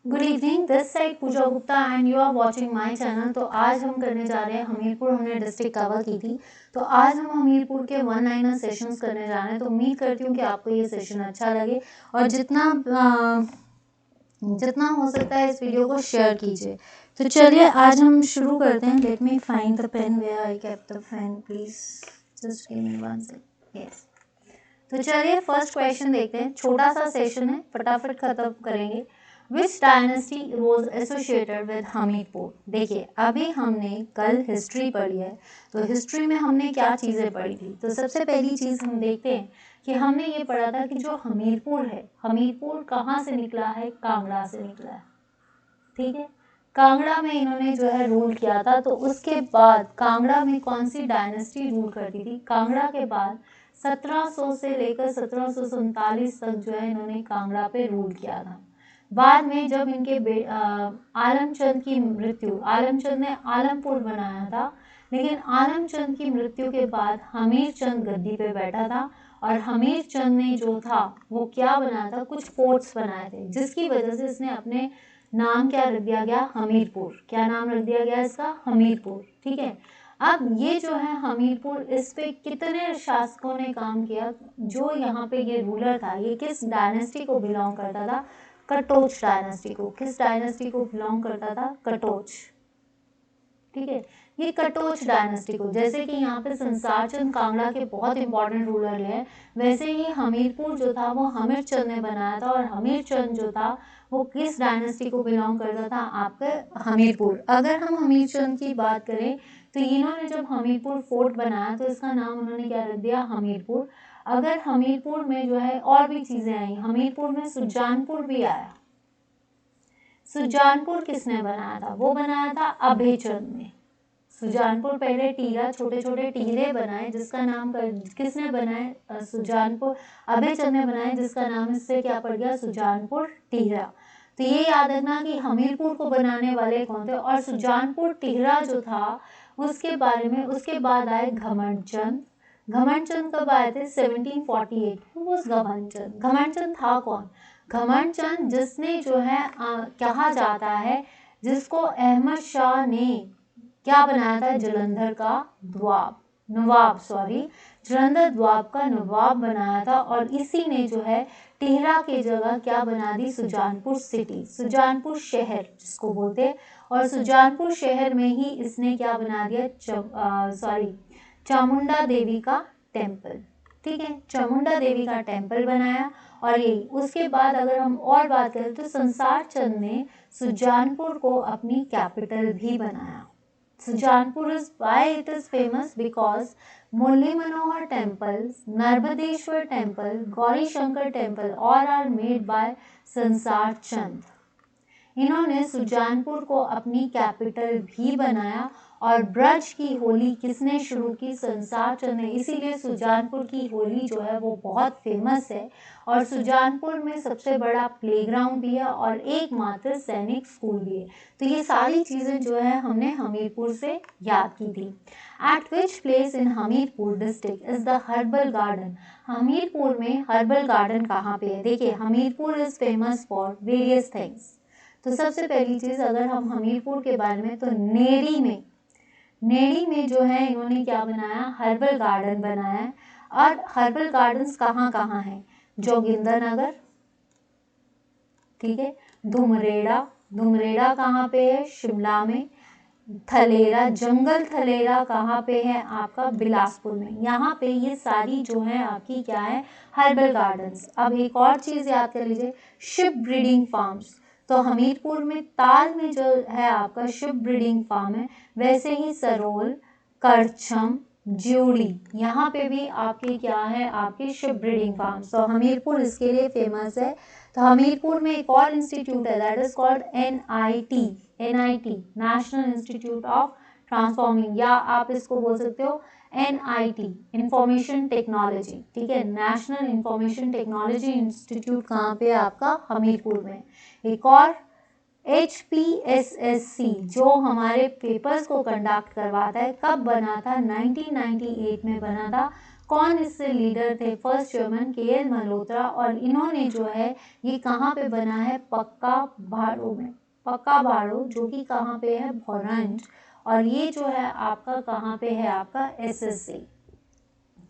Good evening, this side Pooja Gupta and you are watching my channel. तो आज हम करने जा रहे हैं हमीरपुर। हमने डिस्ट्रिक्ट कवर की थी, तो आज हम हमीरपुर के वन लाइनर सेशंस करने जा रहे हैं। तो उम्मीद करती हूँ कि आपको ये सेशन अच्छा लगे और जितना हो सकता है इस वीडियो को शेयर कीजिए। तो चलिए आज हम शुरू करते हैं। Let me find the pen where I kept the pen, please just give me one second. Yes, तो चलिए फर्स्ट क्वेश्चन देखते हैं। छोटा सा सेशन है, फटाफट खत्म करेंगे। Which dynasty was associated with Hamirpur? देखिए अभी हमने कल हिस्ट्री पढ़ी है, तो हिस्ट्री में हमने क्या चीज़ें पढ़ी थी। तो सबसे पहली चीज़ हम देखते हैं कि हमने ये पढ़ा था कि जो हमीरपुर है, हमीरपुर कहाँ से निकला है? कांगड़ा से निकला है। ठीक है, कांगड़ा में इन्होंने जो है रूल किया था। तो उसके बाद कांगड़ा में कौन सी डायनेस्टी रूल करती थी? कांगड़ा के बाद 1700 से लेकर 1747 तक जो है इन्होंने कांगड़ा पे रूल किया था। बाद में जब इनके आलमचंद की मृत्यु, आलमचंद ने आलमपुर बनाया था, लेकिन आलमचंद की मृत्यु के बाद हमीरचंद गद्दी पे बैठा था और हमीरचंद ने जो था वो क्या बनाया था? कुछ फोर्ट्स बनाए थे, जिसकी वजह से इसने अपने नाम क्या रख दिया गया? हमीरपुर। क्या नाम रख दिया गया इसका? हमीरपुर। ठीक है, अब ये जो है हमीरपुर, इस पे कितने शासकों ने काम किया? जो यहाँ पे ये रूलर था, ये किस डायनेस्टी को बिलोंग करता था? कटोच डायनेस्टी को। किस डायनेस्टी को बिलोंग करता था? कटोच। ठीक है, ये कटोच डायनेस्टी को, जैसे कि यहाँ पे संसार चंद कांगड़ा के बहुत इंपॉर्टेंट रूलर हैं, वैसे ही हमीरपुर जो था वो हमीरचंद ने बनाया था। और हमीरचंद जो था वो किस डायनेस्टी को बिलोंग करता था? आपके हमीरपुर। अगर हम हमीरचंद की बात करें तो इन्होंने जब हमीरपुर फोर्ट बनाया तो इसका नाम उन्होंने क्या रख दिया? हमीरपुर। अगर हमीरपुर में जो है और भी चीजें आई, हमीरपुर में सुजानपुर भी आया। सुजानपुर किसने बनाया था? वो बनाया था अभयचंद ने। सुजानपुर पहले टीरा, छोटे छोटे टीरे बनाए, जिसका नाम किसने बनाए? सुजानपुर, अभयचंद ने बनाए, जिसका नाम इससे क्या पड़ गया? सुजानपुर टीरा। तो ये याद रखना कि हमीरपुर को बनाने वाले कौन थे। और सुजानपुर टीरा जो था उसके बारे में, उसके बाद आए घमंडचंद। घमंडचंद कब आए थे? 1748। घमंडचंद, घमंडचंद था कौन? घमंडचंद जिसने जो है कहा जाता है, जिसको अहमद शाह ने क्या बनाया था? जालंधर का नवाब, जालंधर द्वाब का नवाब बनाया था। और इसी ने जो है टिहरा की जगह क्या बना दी? सुजानपुर सिटी, सुजानपुर शहर जिसको बोलते हैं। और सुजानपुर शहर में ही इसने क्या बना दिया? चामुंडा देवी का टेम्पल। ठीक है, चामुंडा देवी का टेम्पल बनाया। और यही उसके बाद अगर हम और बात करें तो संसार चंद ने सुजानपुर को अपनी कैपिटल भी बनाया। Sujanpur is why it is famous because Murli Manohar temple, Narmadeshwar temple, Gauri Shankar temple all are made by संसार चंद। इन्होंने सुजानपुर को अपनी कैपिटल भी बनाया। और ब्रज की होली किसने शुरू की? संसार चंद ने। इसीलिए सुजानपुर की होली जो है वो बहुत फेमस है। और सुजानपुर में सबसे बड़ा प्लेग्राउंड भी है और एकमात्र सैनिक स्कूल भी है। तो ये सारी चीज़ें जो है हमने हमीरपुर से याद की थी। Eight which place in Hamirpur district is the herbal garden? Hamirpur में हर्बल गार्डन कहाँ पे है? देखिए Hamirpur is famous for various things. तो सबसे पहली चीज़ अगर हम हमीरपुर के बारे में, तो नेड़ी में जो है इन्होंने क्या बनाया? हर्बल गार्डन बनाया है। और हर्बल गार्डन्स कहाँ कहाँ हैं? जोगिंदरनगर, ठीक है, धुमरेड़ा कहाँ पे है? शिमला में। थलेरा, जंगल थलेरा कहाँ पे है? आपका बिलासपुर में। यहाँ पे ये सारी जो है आपकी क्या है? Herbal gardens. अब एक और चीज़ याद कर लीजिए, शिप ब्रीडिंग फार्म्स। तो हमीरपुर में ताल में जो है आपका शिप ब्रीडिंग फार्म है, वैसे ही सरोल, करछम, ज्यूड़ी, यहाँ पे भी आपके क्या है? आपके शिप ब्रीडिंग फार्म। तो हमीरपुर इसके लिए फेमस है। तो हमीरपुर में एक और इंस्टीट्यूट है, that is called NIT, national institute of transforming, या आप इसको बोल सकते हो NIT, इंफॉर्मेशन टेक्नोलॉजी। ठीक है, नेशनल इंफॉर्मेशन टेक्नोलॉजी इंस्टीट्यूट कहाँ पे? आपका हमीरपुर में। एक और HPSSC जो हमारे पेपर्स को कंडक्ट करवाता है, कब बना था? 1998 में बना था। कौन इससे लीडर थे? First chairman KL Malhotra. और इन्होंने जो है ये कहाँ पे बना है? पक्का भाड़ो में। पक्का भाड़ो जो कि कहाँ पे है? भोरंज। और ये जो है आपका कहाँ पे है? आपका SSC।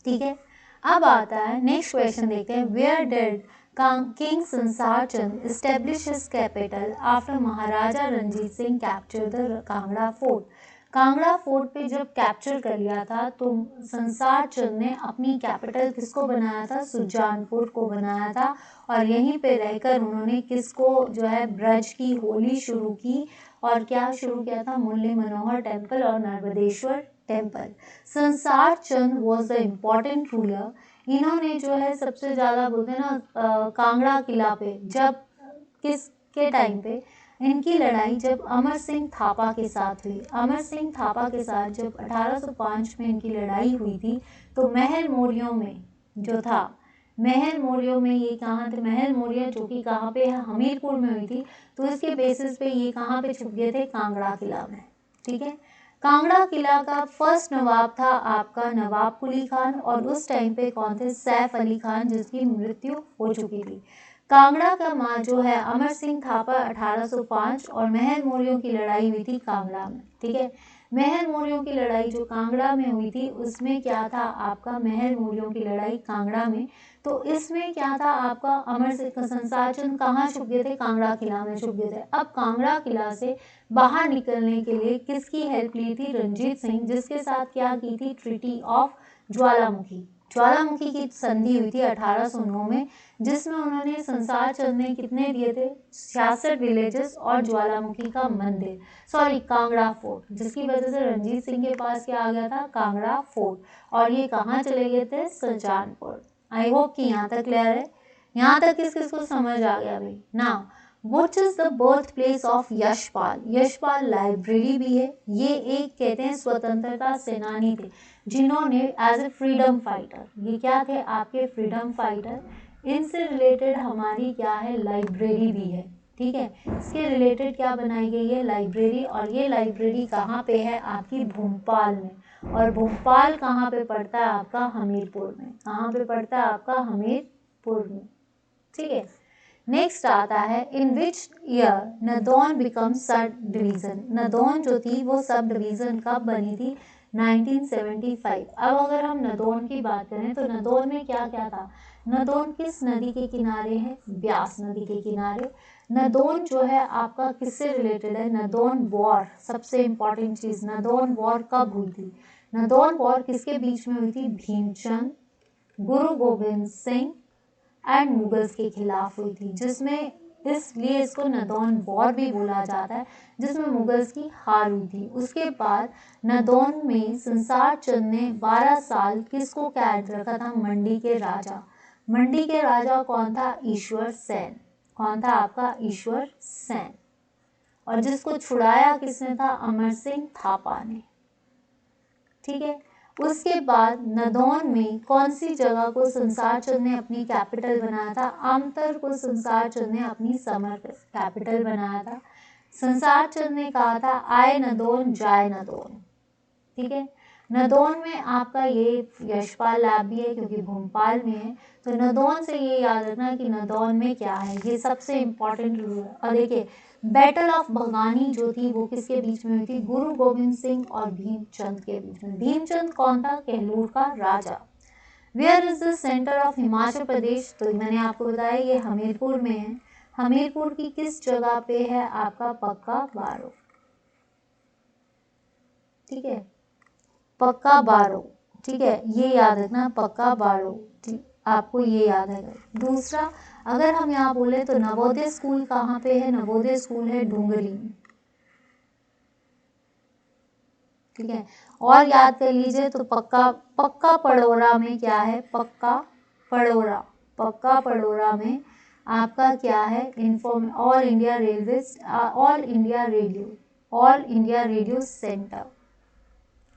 ठीक है, अब आता है नेक्स्ट क्वेश्चन, देखते हैं। Where did king Sansar Chand establish his capital after Maharaja Ranjit Singh capture the Kangra fort? Kangra fort पे जब कैप्चर कर लिया था तो संसार चंद ने अपनी कैपिटल किसको बनाया था? सुजानपुर को बनाया था। और यहीं पे रहकर उन्होंने किसको जो है ब्रज की होली शुरू की। और क्या शुरू किया था? मुरली मनोहर टेम्पल और नर्मदेश्वर टेम्पल। संसार चंद वॉज द इम्पॉर्टेंट रूलर। इन्होंने जो है सबसे ज़्यादा बोलते हैं ना कांगड़ा किला पे, जब किसके टाइम पे इनकी लड़ाई जब अमर सिंह थापा के साथ हुई। अमर सिंह थापा के साथ जब 1805 में इनकी लड़ाई हुई थी तो महल मौर्यों में जो था, महल मौर्यों में ये कहाँ थे? महल मौर्य जो कि कहाँ पे है? हमीरपुर में हुई थी। तो इसके बेसिस पे ये कहाँ पे छुप गए थे? कांगड़ा किला में। ठीक है, कांगड़ा किला का फर्स्ट नवाब था आपका नवाब कुली खान। और उस टाइम पे कौन थे? सैफ अली खान, जिसकी मृत्यु हो चुकी थी। कांगड़ा का माँ जो है अमर सिंह थापा 1805। और महल मौर्यों की लड़ाई हुई थी कांगड़ा में। ठीक है, महल मौर्यों की लड़ाई जो कांगड़ा में हुई थी उसमें क्या था आपका? महल मौर्यों की लड़ाई कांगड़ा में। तो इसमें क्या था आपका? अमर सिंह संसार चंद कहाँ छुप गए थे? कांगड़ा किला में छुप गए थे। अब कांगड़ा किला से बाहर निकलने के लिए किसकी हेल्प ली थी? रंजीत सिंह, जिसके साथ क्या की थी? ट्रीटी ऑफ ज्वालामुखी। ज्वालामुखी की संधि हुई थी 1809 में, जिसमें उन्होंने संसार चंद ने कितने दिए थे? 66 विलेजेस और ज्वालामुखी का मंदिर, सॉरी कांगड़ा फोर्ट, जिसकी वजह से रंजीत सिंह के पास क्या आ गया था? कांगड़ा फोर्ट। और ये कहाँ चले गए थे? सुजानपुर। आई होप कि यहाँ तक क्लियर है। यहाँ तक किस किस को समझ आ गया भाई? Now what is the birth place of Yashpal? Yashpal library भी है। ये एक कहते हैं स्वतंत्रता सेनानी थे जिन्होंने एज ए फ्रीडम फाइटर, ये क्या थे आपके? Freedom fighter. इनसे रिलेटेड हमारी क्या है? लाइब्रेरी भी है। ठीक है, इसके रिलेटेड क्या बनाई गई है? लाइब्रेरी। और ये लाइब्रेरी कहाँ पे है? आपकी भोपाल में। और भोपाल कहाँ पे पड़ता है आपका? हमीरपुर में। कहाँ पे पड़ता है आपका? हमीरपुर में। ठीक है, नेक्स्ट आता है in which year Nadaun become sub division? Nadaun जो थी वो सब डिवीजन कब बनी थी? 1975। अब अगर हम नदौन की बात करें तो नदौन में क्या क्या था? नदौन किस नदी के किनारे है? ब्यास नदी के किनारे। नदौन जो है आपका किससे रिलेटेड है? नदौन वॉर, सबसे इंपॉर्टेंट चीज, नदौन वॉर कब हुई थी? नदौन वॉर किसके बीच में हुई थी? भीमचंद, गुरु गोविंद सिंह एंड मुगल्स के खिलाफ हुई थी, जिसमें इसलिए इसको नदौन वॉर भी बोला जाता है, जिसमें मुगल्स की हार हुई थी। उसके बाद नदौन में संसार चंद ने 12 साल किसको कैद रखा था? मंडी के राजा। मंडी के राजा कौन था? ईश्वर सेन। कौन था आपका? ईश्वर सेन। और जिसको छुड़ाया किसने था? अमर सिंह थापा ने। ठीक है, उसके बाद नदौन में कौन सी जगह को संसार चंद ने अपनी कैपिटल बनाया था? आमतर को संसार चंद ने अपनी समर कैपिटल बनाया था। संसार चंद ने कहा था आए नदौन जाए नदौन। ठीक है, नदौन में आपका ये यशपाल लैब भी है क्योंकि भोपाल में है। तो नदौन से ये याद रखना कि नदौन में क्या है, ये सबसे इंपॉर्टेंट रूल है। और देखिए बैटल ऑफ भगानी जो थी वो किसके बीच में हुई थी? गुरु गोविंद सिंह और भीमचंद के बीच में। भीमचंद कौन था? कहलूर का राजा। Where is the centre of Himachal Pradesh? तो मैंने आपको बताया ये हमीरपुर में है। हमीरपुर की किस जगह पे है आपका? पक्का बारो। ठीक है, पक्का बारो। ठीक है, ये याद रखना, पक्का बारो। ठीक, आपको ये याद है। दूसरा अगर हम यहाँ बोले तो नवोदय स्कूल कहाँ पे है? नवोदय स्कूल है डुंगरी में। ठीक है, और याद कर लीजिए तो पक्का पड़ोरा में क्या है? पक्का पड़ोरा। पक्का पड़ोरा में आपका क्या है? All India railway, all India radio centre.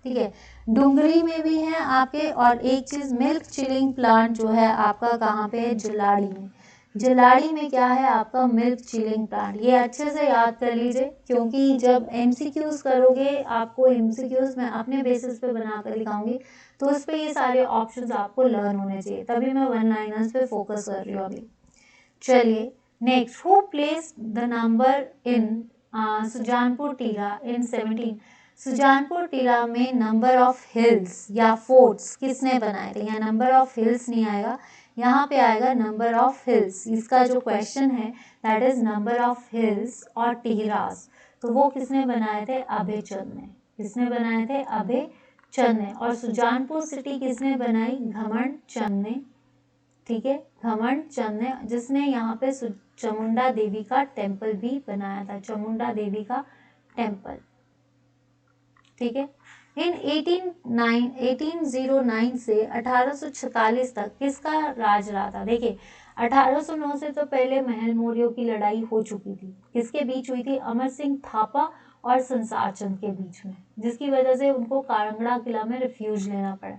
ठीक है, डुंगरी में भी है आपके। और एक चीज मिल्क चिलिंग प्लांट जो है आपका कहाँ पे है? जिलाड़ी में। जिलाड़ी में क्या है आपका मिल्क चिलिंग प्लांट। ये अच्छे से याद कर लीजिए क्योंकि जब एमसीक्यूज करोगे, आपको एमसीक्यूज मैं अपने बेसिस पे बनाकर दिखाऊंगी, तो उस पे ये सारे ऑप्शंस आपको लर्न होने चाहिए, तभी मैं वन लाइनर्स पे फोकस कर रही हूँ अभी। चलिए next, who plays the number in Sujanpur टीला इन 17। सुजानपुर टीला में नंबर ऑफ हिल्स या फोर्ट्स किसने बनाए थे? यहाँ नंबर ऑफ हिल्स नहीं आएगा, यहाँ पे आएगा नंबर ऑफ हिल्स। इसका जो क्वेश्चन है that is number of hills और टीरास, तो वो किसने बनाए थे? अभय चंद ने। किसने बनाए थे? अभय चंद ने। और सुजानपुर सिटी किसने बनाई? घमंड चंद ने। ठीक है, घमंड चंद ने, जिसने यहाँ पे चामुंडा देवी का टेम्पल भी बनाया था, चामुंडा देवी का टेम्पल। ठीक है, इन 1809 से 1846 तक किसका राज रहा था? देखिए 1809 से तो पहले महल मौर्यों की लड़ाई हो चुकी थी। किसके बीच हुई थी? अमर सिंह थापा और संसार चंद के बीच में, जिसकी वजह से उनको कांगड़ा किला में रिफ्यूज लेना पड़ा।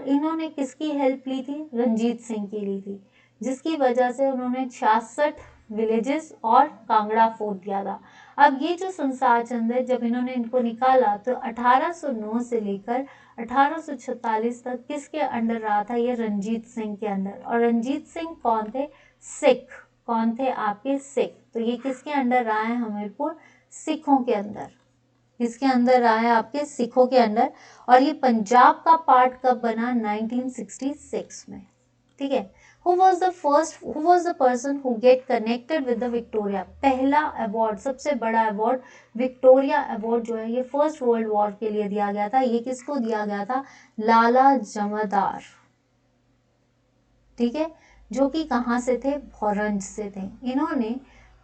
इन्होंने किसकी हेल्प ली थी? रंजीत सिंह की ली थी, जिसकी वजह से उन्होंने 66 विलेजेस और कांगड़ा फोर्ट दिया था। अब ये जो संसार चंद है, जब इन्होंने इनको निकाला तो 1809 से लेकर 1846 तक किसके अंडर रहा था? ये रंजीत सिंह के अंडर। और रंजीत सिंह कौन थे? सिख। कौन थे? आपके सिख। तो ये किसके अंडर रहा है? हमीरपुर सिखों के अंदर। किसके अंदर रहा है? आपके सिखों के अंदर। और ये पंजाब का पार्ट कब बना? 1966 में। ठीक है, who was the person who get connected with the Victoria? पहला अवार्ड, सबसे बड़ा अवार्ड विक्टोरिया अवार्ड जो है ये फर्स्ट वर्ल्ड वॉर के लिए दिया गया था। ये किसको दिया गया था? लाला जमादार। ठीक है, जो कि कहाँ से थे? भोरंज से थे। इन्होंने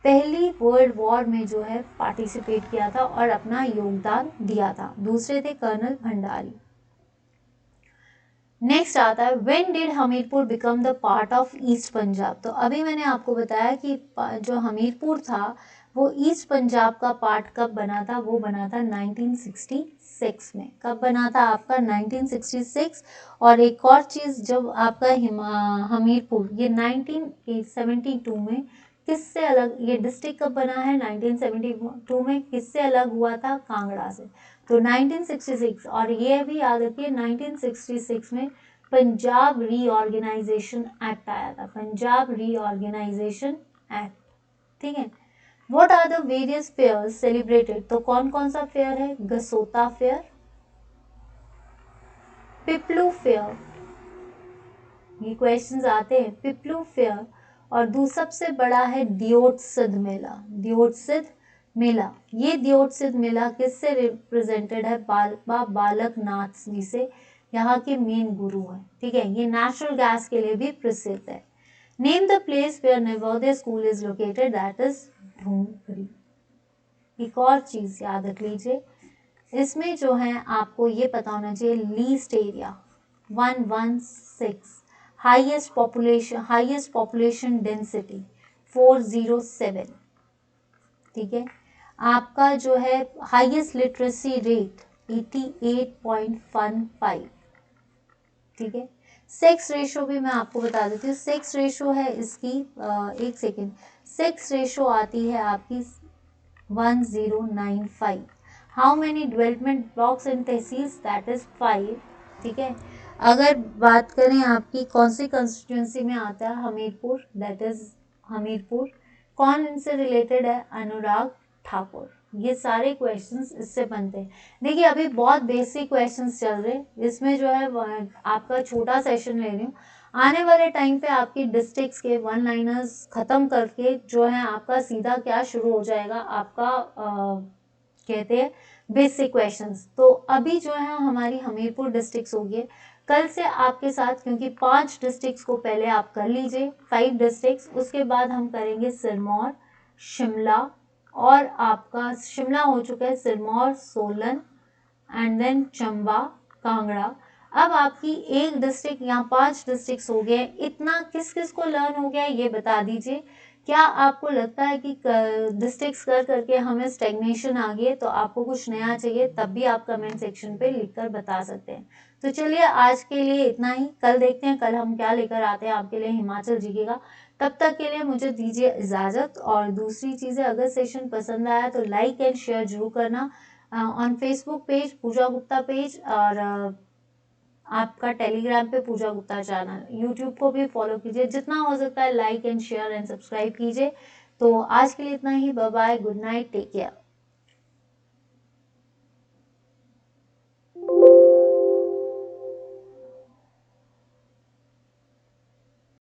पहली वर्ल्ड वॉर में जो है पार्टिसिपेट किया था और अपना योगदान दिया था। दूसरे थे कर्नल भंडारी। नेक्स्ट आता है, when did Hamirpur become the part of east Punjab? तो अभी मैंने आपको बताया कि जो हमीरपुर था वो ईस्ट पंजाब का पार्ट कब बना था? वो बना था 1966 में। कब बना था आपका? 1966। और एक और चीज़, जब आपका हमीरपुर ये 1972 में किससे अलग, ये डिस्ट्रिक्ट कब बना है? 1972 में। किससे अलग हुआ था? कांगड़ा से। तो 1966, और ये भी याद रखिए 1966 में पंजाब रीऑर्गेनाइजेशन एक्ट आया था, पंजाब रीऑर्गेनाइजेशन एक्ट। ठीक है, what are the various fairs celebrated? तो कौन कौन सा फेयर है? गसोता फेयर, पिपलू फेयर, ये क्वेश्चंस आते हैं, पिपलू फेयर। और सबसे बड़ा है दियोटसिद्ध मेला, दियोटसिद्ध मेला। ये दियोटसिद्ध मेला किससे रिप्रेजेंटेड है? बाबा बालक नाथ जी से, यहाँ के मेन गुरु है। ठीक है, ये नेचुरल गैस के लिए भी प्रसिद्ध है। Name the place where Navodaya school is located, that is Dhumgarhi. एक और चीज याद रख लीजिए, इसमें जो है आपको ये पता होना चाहिए, least area 116, highest population density 407। ठीक है, आपका जो है हाईएस्ट लिटरेसी रेट 88.15। ठीक है, सेक्स रेशो भी मैं आपको बता देती हूँ। सेक्स रेशो है इसकी एक सेकेंड, सेक्स रेशो आती है आपकी 1095। How many development blocks in tehsil? That is 5। ठीक है, अगर बात करें आपकी कौन सी कंस्टिट्यूंसी में आता है? Hamirpur, that is Hamirpur. कौन इनसे रिलेटेड है? अनुराग ठाकुर। ये सारे क्वेश्चंस इससे बनते हैं। देखिए अभी बहुत बेसिक क्वेश्चंस चल रहे हैं, इसमें जो है आपका छोटा सेशन ले रही हूँ। आने वाले टाइम पे आपकी डिस्ट्रिक्ट्स के वन लाइनर्स खत्म करके जो है आपका सीधा क्या शुरू हो जाएगा? आपका कहते हैं बेसिक क्वेश्चंस। तो अभी जो है हमारी हमीरपुर डिस्ट्रिक्ट्स होगी, कल से आपके साथ, क्योंकि 5 डिस्ट्रिक्ट्स को पहले आप कर लीजिए, 5 डिस्ट्रिक्ट्स, उसके बाद हम करेंगे सिरमौर, शिमला, और आपका शिमला हो चुका है, सिरमौर, सोलन, एंड देन चंबा, कांगड़ा। अब आपकी एक डिस्ट्रिक्ट, यहाँ 5 डिस्ट्रिक्ट्स हो गए। इतना किस किस को लर्न हो गया ये बता दीजिए। क्या आपको लगता है कि डिस्ट्रिक्ट्स कर करके हमें स्टेग्नेशन आ गई है? तो आपको कुछ नया चाहिए, तब भी आप कमेंट सेक्शन पे लिखकर बता सकते हैं। तो चलिए आज के लिए इतना ही, कल देखते हैं कल हम क्या लेकर आते हैं आपके लिए हिमाचल जीके का। तब तक के लिए मुझे दीजिए इजाज़त। और दूसरी चीज़ें, अगर सेशन पसंद आया तो लाइक एंड शेयर जरूर करना on Facebook page Pooja Gupta page, और आपका टेलीग्राम पे पूजा गुप्ता चैनल, यूट्यूब को भी फॉलो कीजिए। जितना हो सकता है like and share and subscribe कीजिए। तो आज के लिए इतना ही। Bye bye, good night, take care.